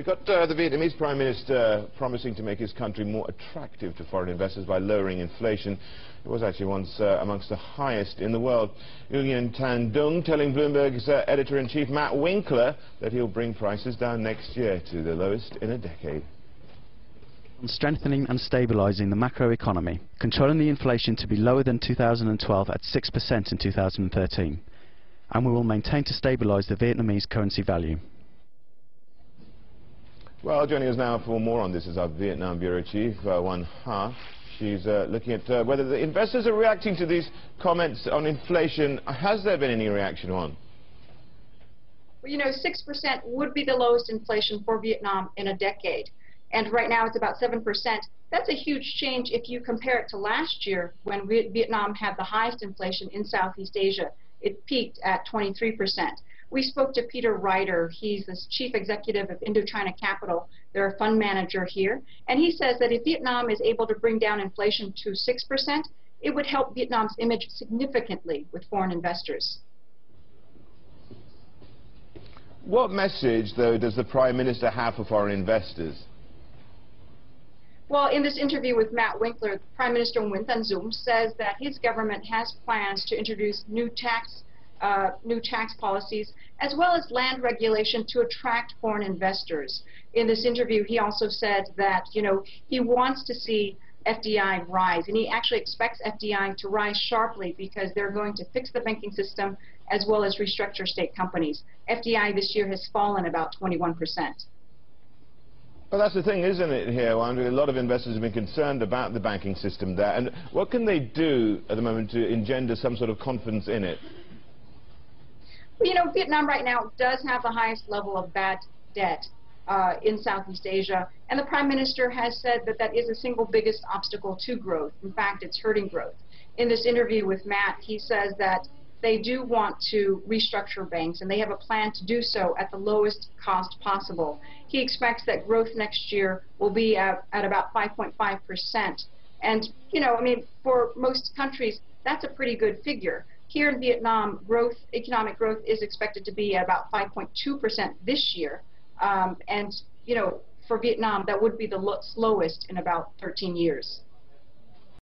We've got the Vietnamese Prime Minister promising to make his country more attractive to foreign investors by lowering inflation. It was actually once amongst the highest in the world. Nguyễn Tấn Dũng telling Bloomberg's editor-in-chief Matt Winkler that he'll bring prices down next year to the lowest in a decade. On strengthening and stabilising the macroeconomy, controlling the inflation to be lower than 2012 at 6% in 2013, and we will maintain to stabilise the Vietnamese currency value. Well, joining us now for more on this is our Vietnam Bureau Chief, Wan Ha. She's looking at whether the investors are reacting to these comments on inflation. Has there been any reaction, Wan? Well, you know, 6% would be the lowest inflation for Vietnam in a decade. And right now it's about 7%. That's a huge change if you compare it to last year when Vietnam had the highest inflation in Southeast Asia. It peaked at 23%. We spoke to Peter Ryder. He's the chief executive of Indochina Capital. They're a fund manager here. And he says that if Vietnam is able to bring down inflation to 6%, it would help Vietnam's image significantly with foreign investors. What message, though, does the Prime Minister have for foreign investors? Well, in this interview with Matt Winkler, Prime Minister Nguyễn Tấn Dũng says that his government has plans to introduce new tax policies, as well as land regulation to attract foreign investors. In this interview, he also said that, you know, he wants to see FDI rise, and he actually expects FDI to rise sharply because they're going to fix the banking system as well as restructure state companies. FDI this year has fallen about 21%. Well, that's the thing, isn't it, here, Andrew? A lot of investors have been concerned about the banking system there. And what can they do at the moment to engender some sort of confidence in it? Well, you know, Vietnam right now does have the highest level of bad debt in Southeast Asia. And the Prime Minister has said that that is the single biggest obstacle to growth. In fact, it's hurting growth. In this interview with Matt, he says that they do want to restructure banks, and they have a plan to do so at the lowest cost possible. He expects that growth next year will be at about 5.5%. And, you know, I mean, for most countries, that's a pretty good figure. Here in Vietnam, economic growth is expected to be at about 5.2% this year. And, you know, for Vietnam, that would be the slowest in about 13 years.